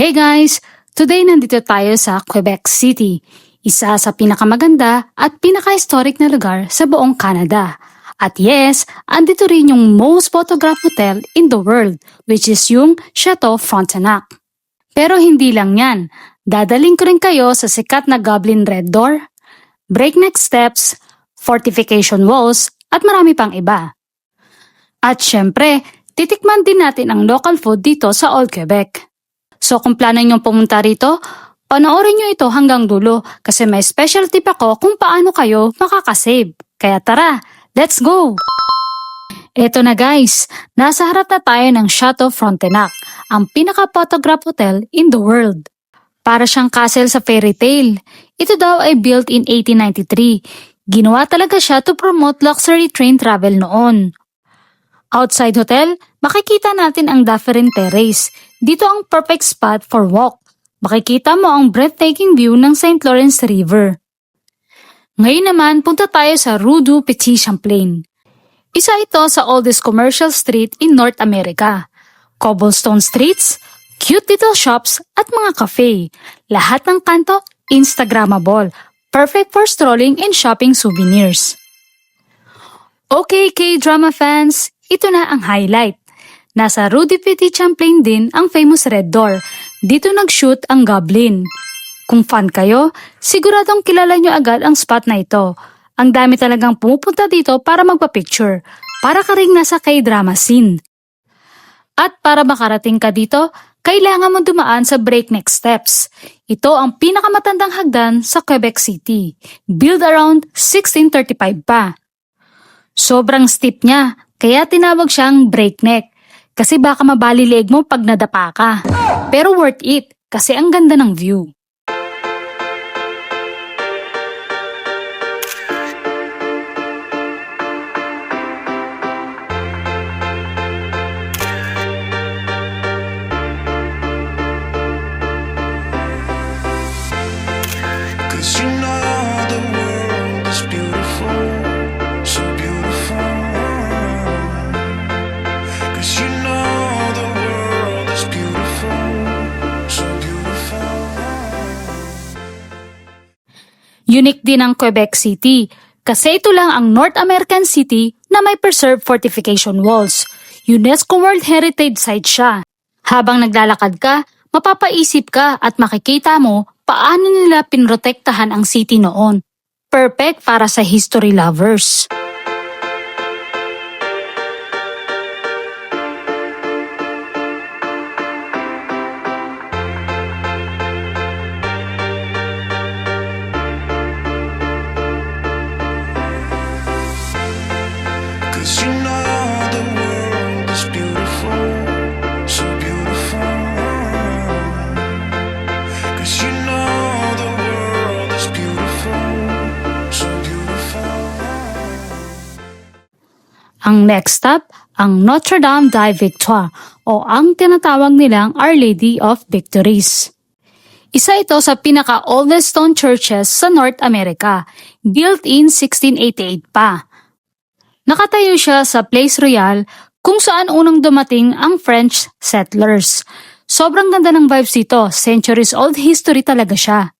Hey guys! Today nandito tayo sa Quebec City, isa sa pinakamaganda at pinaka-historic na lugar sa buong Canada. At yes, andito rin yung most photographed hotel in the world, which is yung Chateau Frontenac. Pero hindi lang yan, dadaling ko rin kayo sa sikat na Goblin Red Door, breakneck steps, fortification walls, at marami pang iba. At syempre, titikman din natin ang local food dito sa Old Quebec. So kung plano nyo pumunta rito, panoorin nyo ito hanggang dulo kasi may special tip ako kung paano kayo makakasave. Kaya tara, let's go! Eto na guys, nasa harap na tayo ng Chateau Frontenac, ang pinaka-photograph hotel in the world. Para siyang castle sa fairy tale. Ito daw ay built in 1893. Ginawa talaga siya to promote luxury train travel noon. Outside hotel, makikita natin ang Dufferin Terrace. Dito ang perfect spot for walk. Makikita mo ang breathtaking view ng St. Lawrence River. Ngayon naman, punta tayo sa Rue du Petit Champlain. Isa ito sa oldest commercial street in North America. Cobblestone streets, cute little shops at mga cafe. Lahat ng kanto, Instagrammable. Perfect for strolling and shopping souvenirs. Okay, K-drama fans, ito na ang highlight. Nasa Rue du Petit Champlain din ang famous Red Door. Dito nag-shoot ang Goblin. Kung fan kayo, siguradong kilala nyo agad ang spot na ito. Ang dami talagang pumupunta dito para magpa-picture. Para ka ring nasa K-drama scene. At para makarating ka dito, kailangan mo dumaan sa breakneck steps. Ito ang pinakamatandang hagdan sa Quebec City. Built around 1635 pa. Sobrang steep niya, kaya tinawag siyang breakneck. Kasi baka mabali leeg mo pag nadapa ka. Pero worth it, kasi ang ganda ng view. Unique din ang Quebec City kasi ito lang ang North American city na may preserved fortification walls. UNESCO World Heritage Site siya. Habang naglalakad ka, mapapaisip ka at makikita mo paano nila pinrotektahan ang city noon. Perfect para sa history lovers. Ang next stop, ang Notre Dame de Victoire o ang tinatawag nilang Our Lady of Victories. Isa ito sa pinaka-oldest stone churches sa North America, built in 1688 pa. Nakatayo siya sa Place Royal kung saan unang dumating ang French settlers. Sobrang ganda ng vibes dito, centuries old history talaga siya.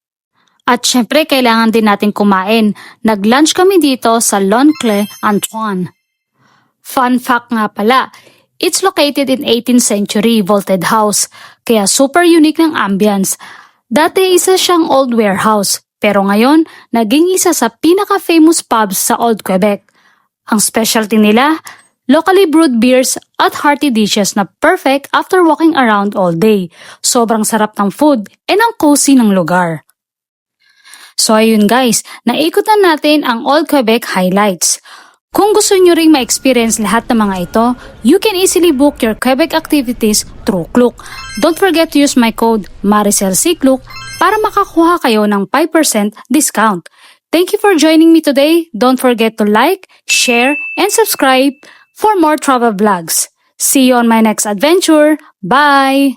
At syempre kailangan din natin kumain. Nag-lunch kami dito sa L'Oncle Antoine. Fun fact nga pala, it's located in 18th century vaulted house, kaya super unique ng ambience. Dati isa siyang old warehouse, pero ngayon naging isa sa pinaka-famous pubs sa Old Quebec. Ang specialty nila, locally brewed beers at hearty dishes na perfect after walking around all day. Sobrang sarap ng food and ang cozy ng lugar. So ayun guys, naikutan natin ang Old Quebec highlights. Kung gusto nyo ring ma-experience lahat ng mga ito, you can easily book your Quebec activities through Klook. Don't forget to use my code MaricelCKlook para makakuha kayo ng 5% discount. Thank you for joining me today. Don't forget to like, share, and subscribe for more travel vlogs. See you on my next adventure. Bye!